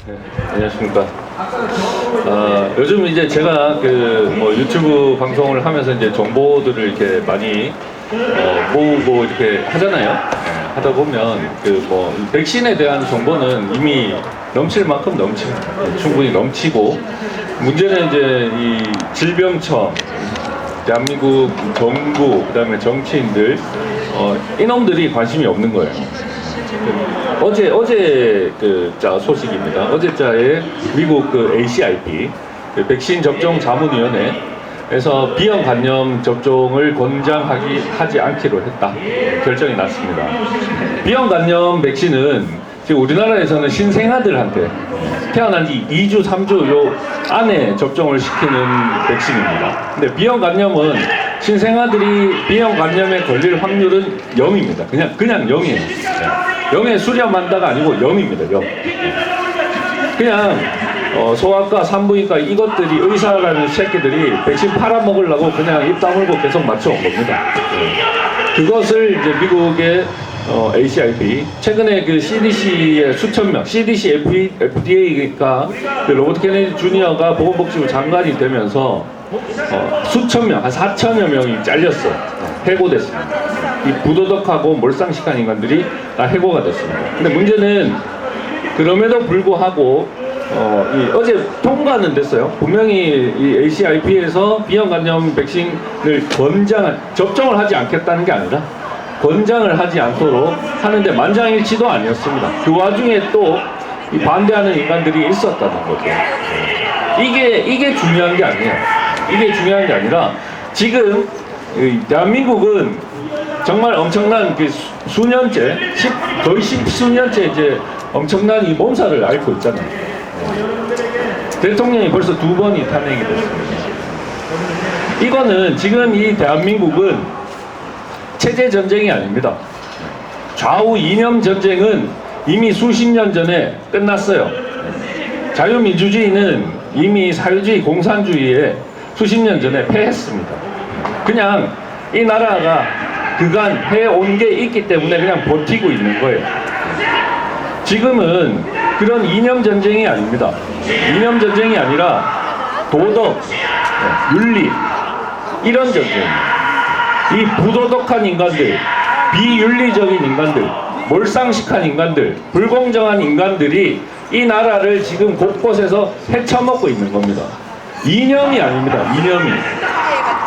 네, 안녕하십니까. 요즘 이제 제가 뭐 유튜브 방송을 하면서 이제 정보들을 이렇게 많이 모으고 이렇게 하잖아요. 네, 하다 보면 뭐 백신에 대한 정보는 이미 넘칠 만큼 충분히 넘치고, 문제는 이제 이 질병청, 대한민국 정부, 그다음에 정치인들 이놈들이 관심이 없는 거예요. 어제 자 소식입니다. 어제자에 미국 ACIP 백신 접종 자문위원회에서 비형 간염 접종을 권장하지 않기로 했다 결정이 났습니다. 비형 간염 백신은 지금 우리나라에서는 신생아들한테 태어난 지 2주, 3주 요 안에 접종을 시키는 백신입니다. 근데 비형 간염은 신생아들이 비형 간염에 걸릴 확률은 0입니다. 그냥 0이에요. 0에 수렴한다가 아니고 0입니다. 0. 그냥 소아과, 산부인과 이것들이 의사라는 새끼들이 백신 팔아먹으려고 그냥 입 다물고 계속 맞춰온 겁니다. 그것을 이제 미국의 ACIP, 최근에 CDC의 수천 명, CDC, FDA가 로버트 케네디 주니어가 보건복지부 장관이 되면서 수천 명, 한 4천여 명이 잘렸어. 해고됐습니다. 이 부도덕하고 몰상식한 인간들이 다 해고가 됐습니다. 근데 문제는 그럼에도 불구하고 어제 통과는 됐어요. 분명히 이 ACIP에서 비형 간염 백신을 접종을 하지 않겠다는 게 아니라 권장을 하지 않도록 하는데 만장일치도 아니었습니다. 그 와중에 또 이 반대하는 인간들이 있었다는 거죠. 이게 중요한 게 아니에요. 이게 중요한 게 아니라 지금 대한민국은 정말 엄청난 수년째, 거의 십수년째 이제 엄청난 이 몸살을 앓고 있잖아요. 대통령이 벌써 2번이 탄핵이 됐습니다. 이거는 지금 이 대한민국은 체제 전쟁이 아닙니다. 좌우 이념 전쟁은 이미 수십 년 전에 끝났어요. 자유민주주의는 이미 사회주의, 공산주의에 수십 년 전에 패했습니다. 그냥 이 나라가 그간 해온 게 있기 때문에 그냥 버티고 있는 거예요. 지금은 그런 이념 전쟁이 아닙니다. 이념 전쟁이 아니라 도덕, 윤리, 이런 전쟁입니다. 이 부도덕한 인간들, 비윤리적인 인간들, 몰상식한 인간들, 불공정한 인간들이 이 나라를 지금 곳곳에서 헤쳐먹고 있는 겁니다. 이념이 아닙니다. 이념이.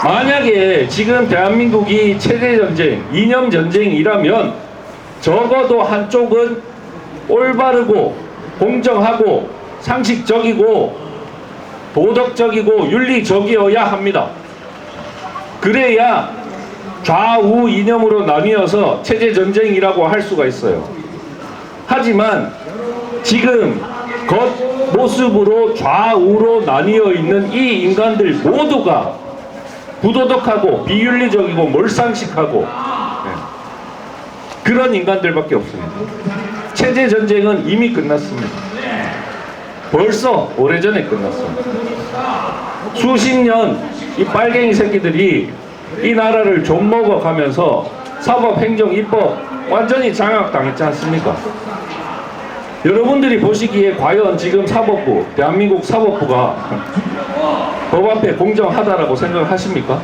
만약에 지금 대한민국이 체제전쟁, 이념전쟁이라면 적어도 한쪽은 올바르고 공정하고 상식적이고 도덕적이고 윤리적이어야 합니다. 그래야 좌우 이념으로 나뉘어서 체제전쟁이라고 할 수가 있어요. 하지만 지금 겉모습으로 좌우로 나뉘어 있는 이 인간들 모두가 부도덕하고 비윤리적이고 몰상식하고 그런 인간들밖에 없습니다. 체제 전쟁은 이미 끝났습니다. 벌써 오래전에 끝났습니다. 수십 년 이 빨갱이 새끼들이 이 나라를 좀먹어 가면서 사법, 행정, 입법 완전히 장악당했지 않습니까? 여러분들이 보시기에 과연 지금 사법부, 대한민국 사법부가 법 앞에 공정하다라고 생각하십니까?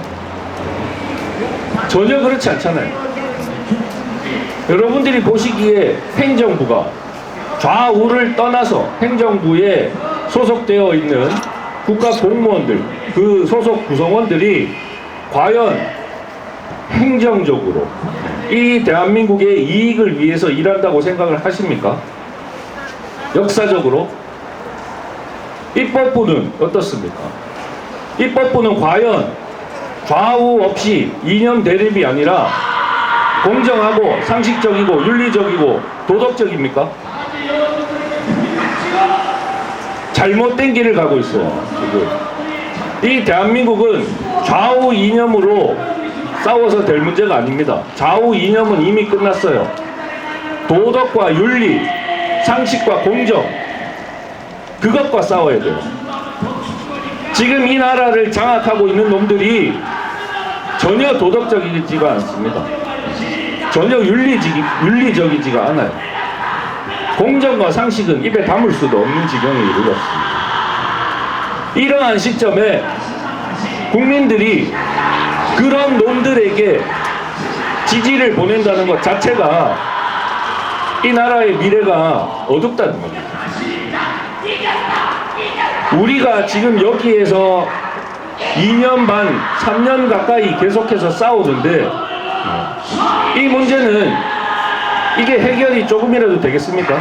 전혀 그렇지 않잖아요. 여러분들이 보시기에 행정부가 좌우를 떠나서 행정부에 소속되어 있는 국가 공무원들, 그 소속 구성원들이 과연 행정적으로 이 대한민국의 이익을 위해서 일한다고 생각을 하십니까? 역사적으로 입법부는 어떻습니까? 입법부는 과연 좌우 없이 이념 대립이 아니라 공정하고 상식적이고 윤리적이고 도덕적입니까? 잘못된 길을 가고 있어요. 지금. 이 대한민국은 좌우 이념으로 싸워서 될 문제가 아닙니다. 좌우 이념은 이미 끝났어요. 도덕과 윤리, 상식과 공정, 그것과 싸워야 돼요. 지금 이 나라를 장악하고 있는 놈들이 전혀 도덕적이지가 않습니다. 전혀 윤리적이지가 않아요. 공정과 상식은 입에 담을 수도 없는 지경에 이르렀습니다. 이러한 시점에 국민들이 그런 놈들에게 지지를 보낸다는 것 자체가 이 나라의 미래가 어둡다는 겁니다. 우리가 지금 여기에서 2년 반, 3년 가까이 계속해서 싸우는데 이 문제는 이게 해결이 조금이라도 되겠습니까?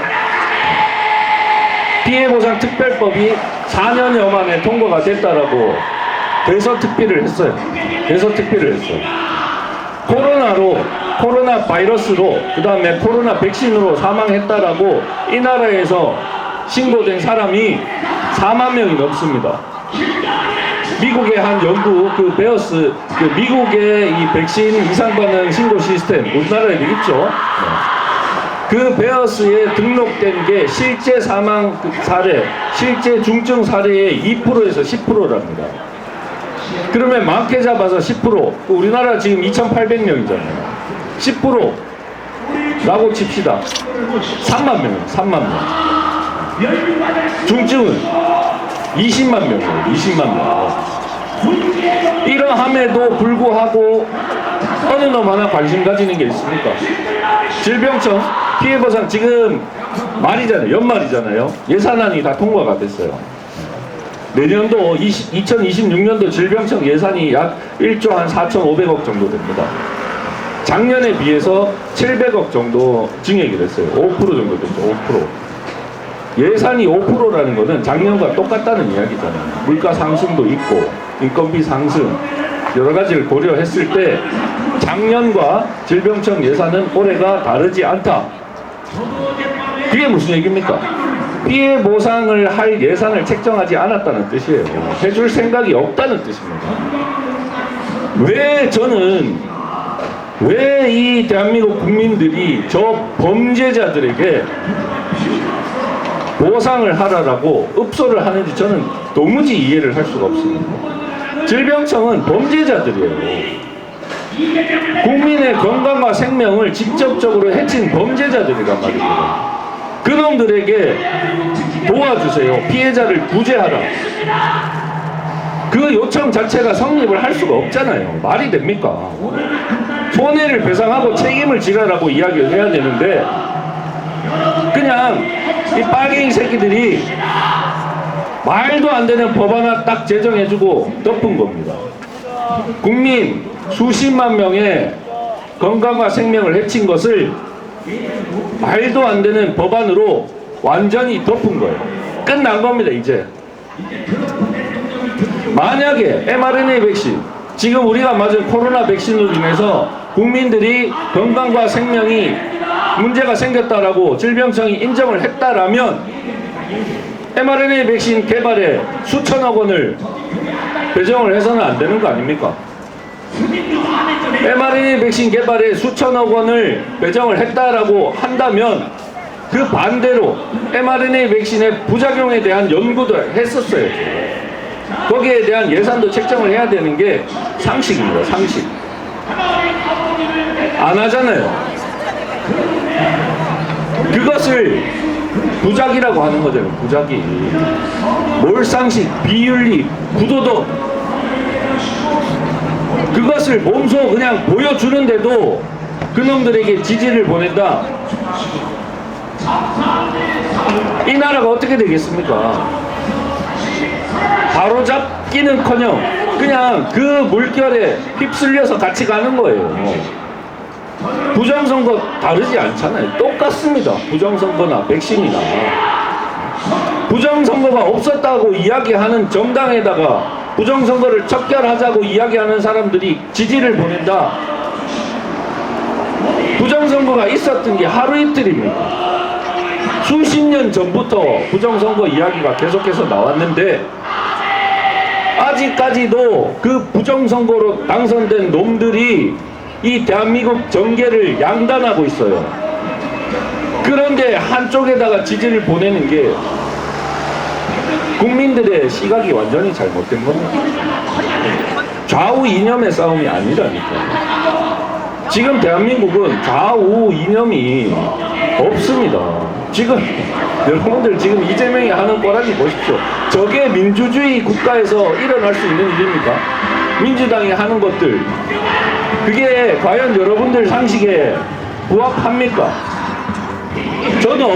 피해보상 특별법이 4년여 만에 통과가 됐다라고 대서특필을 했어요. 대서특필을 했어요. 코로나 바이러스로, 그 다음에 코로나 백신으로 사망했다라고 이 나라에서 신고된 사람이 4만 명이 넘습니다. 미국의 한 연구, 베어스, 미국의 이 백신 이상반응 신고 시스템, 우리나라에도 있죠. 그 베어스에 등록된 게 실제 사망 사례, 실제 중증 사례의 2%에서 10%랍니다. 그러면 많게 잡아서 10%, 우리나라 지금 2,800명이잖아요. 10%라고 칩시다. 3만 명, 3만 명. 중증은 20만 명이에요. 20만 명. 이러함에도 불구하고 어느 놈 하나 관심 가지는 게 있습니까? 질병청 피해보상 지금 말이잖아요. 연말이잖아요. 예산안이 다 통과가 됐어요. 내년도 2026년도 질병청 예산이 약 1조 한 4,500억 정도 됩니다. 작년에 비해서 700억 정도 증액이 됐어요. 5% 정도 됐죠. 5%. 예산이 5%라는 것은 작년과 똑같다는 이야기잖아요. 물가 상승도 있고 인건비 상승 여러 가지를 고려했을 때 작년과 질병청 예산은 올해가 다르지 않다. 그게 무슨 얘기입니까? 피해 보상을 할 예산을 책정하지 않았다는 뜻이에요. 해줄 생각이 없다는 뜻입니다. 왜 이 대한민국 국민들이 저 범죄자들에게 보상을 하라라고 읍소를 하는지 저는 도무지 이해를 할 수가 없습니다. 질병청은 범죄자들이에요. 국민의 건강과 생명을 직접적으로 해친 범죄자들이란 말입니다. 그놈들에게 도와주세요. 피해자를 구제하라. 그 요청 자체가 성립을 할 수가 없잖아요. 말이 됩니까? 손해를 배상하고 책임을 지라라고 이야기를 해야 되는데 그냥 이 빨갱이 새끼들이 말도 안 되는 법 하나 딱 제정해주고 덮은 겁니다. 국민 수십만 명의 건강과 생명을 해친 것을 말도 안 되는 법안으로 완전히 덮은 거예요. 끝난 겁니다, 이제. 만약에 mRNA 백신, 지금 우리가 맞은 코로나 백신으로 인해서 국민들이 건강과 생명이 문제가 생겼다라고 질병청이 인정을 했다라면 mRNA 백신 개발에 수천억 원을 배정을 해서는 안 되는 거 아닙니까? mRNA 백신 개발에 수천억 원을 배정을 했다라고 한다면 그 반대로 mRNA 백신의 부작용에 대한 연구도 했었어요. 거기에 대한 예산도 책정을 해야 되는 게 상식입니다. 상식. 안 하잖아요. 그것을 부작이라고 하는 거잖아요. 부작이. 몰상식, 비윤리, 부도덕. 그것을 몸소 그냥 보여주는데도 그놈들에게 지지를 보낸다. 이 나라가 어떻게 되겠습니까? 바로잡기는커녕 그냥 그 물결에 휩쓸려서 같이 가는 거예요. 부정선거 다르지 않잖아요. 똑같습니다. 부정선거나 백신이나. 부정선거가 없었다고 이야기하는 정당에다가 부정선거를 척결하자고 이야기하는 사람들이 지지를 보낸다. 부정선거가 있었던 게 하루 이틀입니다. 수십 년 전부터 부정선거 이야기가 계속해서 나왔는데 아직까지도 그 부정선거로 당선된 놈들이 이 대한민국 정계를 양단하고 있어요. 그런데 한쪽에다가 지지를 보내는 게 국민들의 시각이 완전히 잘못된 겁니다. 좌우 이념의 싸움이 아니라니까. 지금 대한민국은 좌우 이념이 없습니다. 지금 여러분들 지금 이재명이 하는 꼬라지 보십시오. 저게 민주주의 국가에서 일어날 수 있는 일입니까? 민주당이 하는 것들, 그게 과연 여러분들 상식에 부합합니까? 저는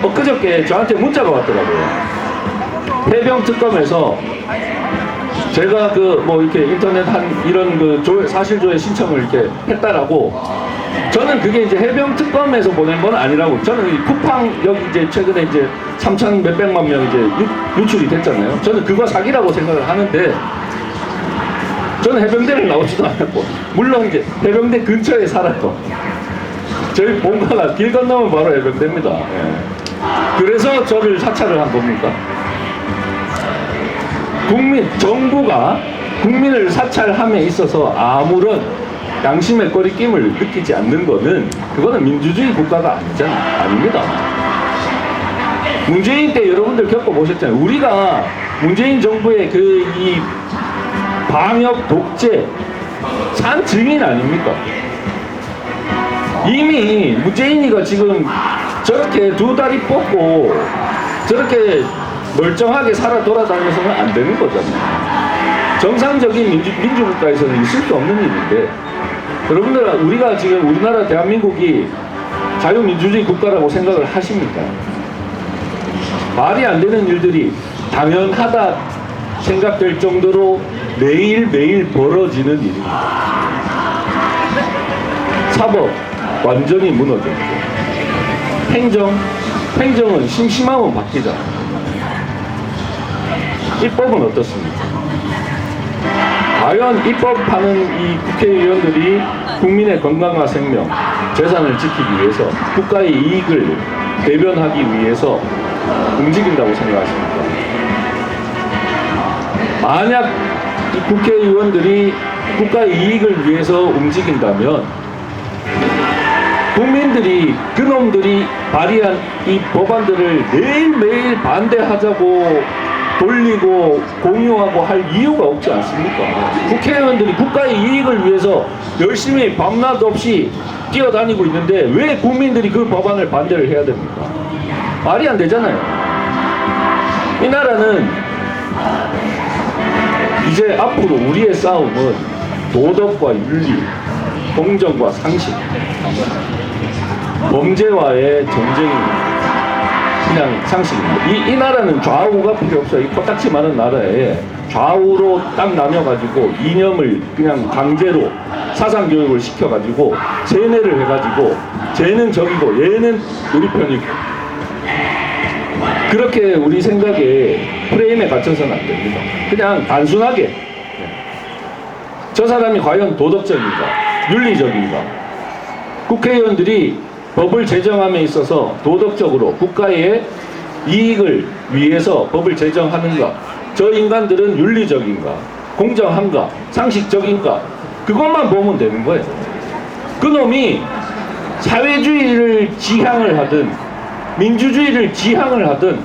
엊그저께 저한테 문자가 왔더라고요. 해병 특검에서 제가 이렇게 인터넷 이런 사실조회 신청을 이렇게 했다라고, 저는 그게 이제 해병 특검에서 보낸 건 아니라고, 저는 이 쿠팡 여기 이제 최근에 이제 3천 몇백만 명 이제 유출이 됐잖아요. 저는 그거 사기라고 생각을 하는데, 저는 해병대를 나오지도 않았고, 물론 이제 해병대 근처에 살아요. 저희 본가가 길 건너면 바로 해병대입니다. 예. 그래서 저를 사찰을 한 겁니까? 정부가 국민을 사찰함에 있어서 아무런 양심의 꺼리낌을 느끼지 않는 거는, 그거는 민주주의 국가가 아닙니다. 문재인 때 여러분들 겪어보셨잖아요. 우리가 문재인 정부의 이 방역 독재 산 증인 아닙니까? 이미 문재인이가 지금 저렇게 두 다리 뻗고 저렇게 멀쩡하게 살아 돌아다니면서는 안 되는 거잖아요. 정상적인 민주국가에서는 있을 수 없는 일인데, 여러분들, 우리가 지금 우리나라 대한민국이 자유민주주의 국가라고 생각을 하십니까? 말이 안 되는 일들이 당연하다 생각될 정도로 매일매일 벌어지는 일입니다. 사법 완전히 무너져 있고, 행정은 심심하면 바뀌잖아요. 입법은 어떻습니까? 과연 입법하는 이 국회의원들이 국민의 건강과 생명, 재산을 지키기 위해서, 국가의 이익을 대변하기 위해서 움직인다고 생각하십니까? 만약 이 국회의원들이 국가의 이익을 위해서 움직인다면, 국민들이, 그놈들이 발의한 이 법안들을 매일매일 반대하자고 돌리고 공유하고 할 이유가 없지 않습니까? 국회의원들이 국가의 이익을 위해서 열심히 밤낮 없이 뛰어다니고 있는데 왜 국민들이 그 법안을 반대를 해야 됩니까? 말이 안 되잖아요. 이 나라는 이제 앞으로 우리의 싸움은 도덕과 윤리, 공정과 상식, 범죄와의 전쟁입니다. 그냥 상식입니다. 이 나라는 좌우가 필요 없어요. 이 코딱지 많은 나라에 좌우로 딱 나뉘어가지고 이념을 그냥 강제로 사상교육을 시켜가지고 세뇌를 해가지고 쟤는 적이고 얘는 우리 편이고, 그렇게 우리 생각에 프레임에 갇혀서는 안 됩니다. 그냥 단순하게 저 사람이 과연 도덕적인가, 윤리적인가, 국회의원들이 법을 제정함에 있어서 도덕적으로 국가의 이익을 위해서 법을 제정하는가, 저 인간들은 윤리적인가, 공정한가, 상식적인가, 그것만 보면 되는 거예요. 그놈이 사회주의를 지향을 하든 민주주의를 지향을 하든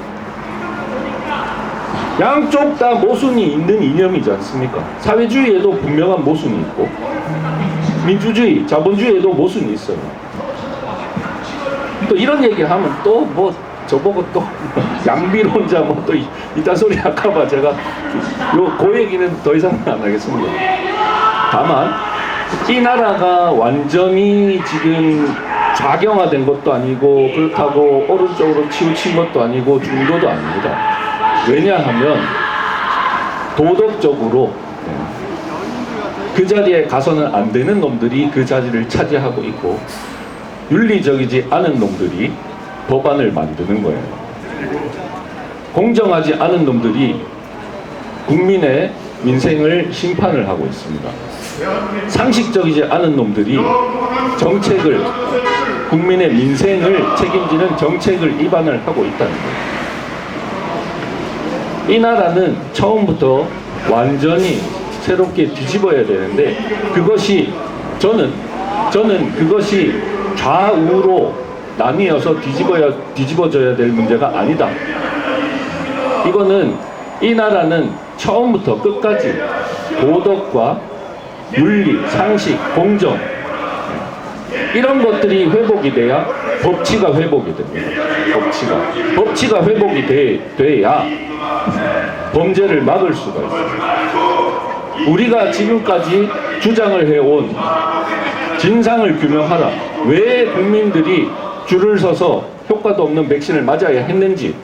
양쪽 다 모순이 있는 이념이지 않습니까? 사회주의에도 분명한 모순이 있고 민주주의, 자본주의에도 모순이 있어요. 또 이런 얘기하면 또 저보고 또 양비론자 또 이딴 소리 할까봐 제가 그 얘기는 더 이상은 안 하겠습니다. 다만 이 나라가 완전히 지금 좌경화된 것도 아니고 그렇다고 오른쪽으로 치우친 것도 아니고 중도도 아닙니다. 왜냐하면 도덕적으로 그 자리에 가서는 안 되는 놈들이 그 자리를 차지하고 있고, 윤리적이지 않은 놈들이 법안을 만드는 거예요. 공정하지 않은 놈들이 국민의 민생을 심판을 하고 있습니다. 상식적이지 않은 놈들이 정책을, 국민의 민생을 책임지는 정책을 위반을 하고 있다는 거예요. 이 나라는 처음부터 완전히 새롭게 뒤집어야 되는데, 그것이 저는 그것이 좌우로 나뉘어서 뒤집어져야 될 문제가 아니다. 이거는 이 나라는 처음부터 끝까지 도덕과 윤리, 상식, 공정, 이런 것들이 회복이 돼야 법치가 회복이 됩니다. 법치가 회복이 돼야 범죄를 막을 수가 있어요. 우리가 지금까지 주장을 해온 진상을 규명하라. 왜 국민들이 줄을 서서 효과도 없는 백신을 맞아야 했는지,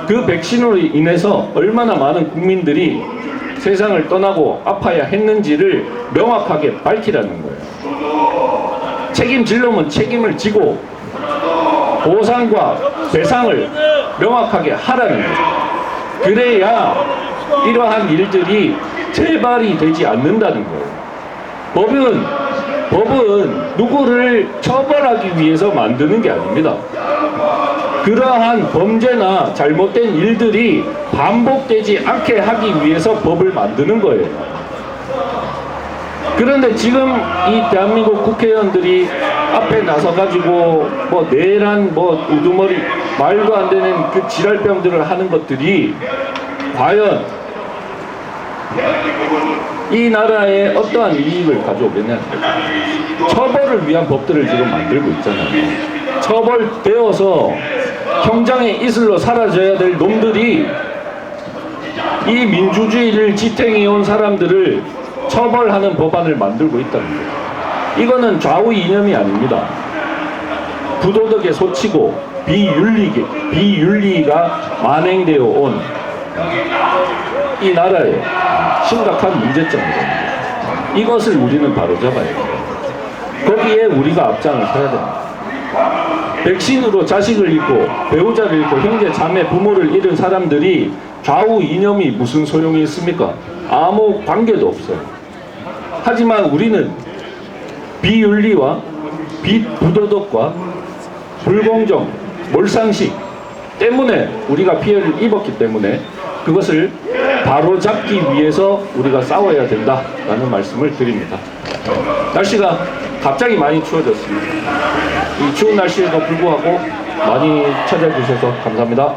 그 백신으로 인해서 얼마나 많은 국민들이 세상을 떠나고 아파야 했는지를 명확하게 밝히라는 거예요. 책임질 놈은 책임을 지고 보상과 배상을 명확하게 하라는 거예요. 그래야 이러한 일들이 재발이 되지 않는다는 거예요. 법은 누구를 처벌하기 위해서 만드는 게 아닙니다. 그러한 범죄나 잘못된 일들이 반복되지 않게 하기 위해서 법을 만드는 거예요. 그런데 지금 이 대한민국 국회의원들이 앞에 나서가지고 뭐 내란 우두머리 말도 안 되는 그 지랄병들을 하는 것들이 과연 이 나라에 어떠한 이익을 가져오겠냐. 처벌을 위한 법들을 지금 만들고 있잖아요. 처벌되어서 형장의 이슬로 사라져야 될 놈들이 이 민주주의를 지탱해온 사람들을 처벌하는 법안을 만들고 있다는 거예요. 이거는 좌우 이념이 아닙니다. 부도덕에 소치고 비윤리가 만행되어 온 이 나라의 심각한 문제점입니다. 이것을 우리는 바로잡아야 돼요. 거기에 우리가 앞장을 서야 됩니다. 백신으로 자식을 잃고 배우자를 잃고 형제 자매 부모를 잃은 사람들이 좌우 이념이 무슨 소용이 있습니까? 아무 관계도 없어요. 하지만 우리는 비윤리와 비부도덕과 불공정, 몰상식 때문에 우리가 피해를 입었기 때문에 그것을 바로잡기 위해서 우리가 싸워야 된다라는 말씀을 드립니다. 날씨가 갑자기 많이 추워졌습니다. 이 추운 날씨에도 불구하고 많이 찾아주셔서 감사합니다.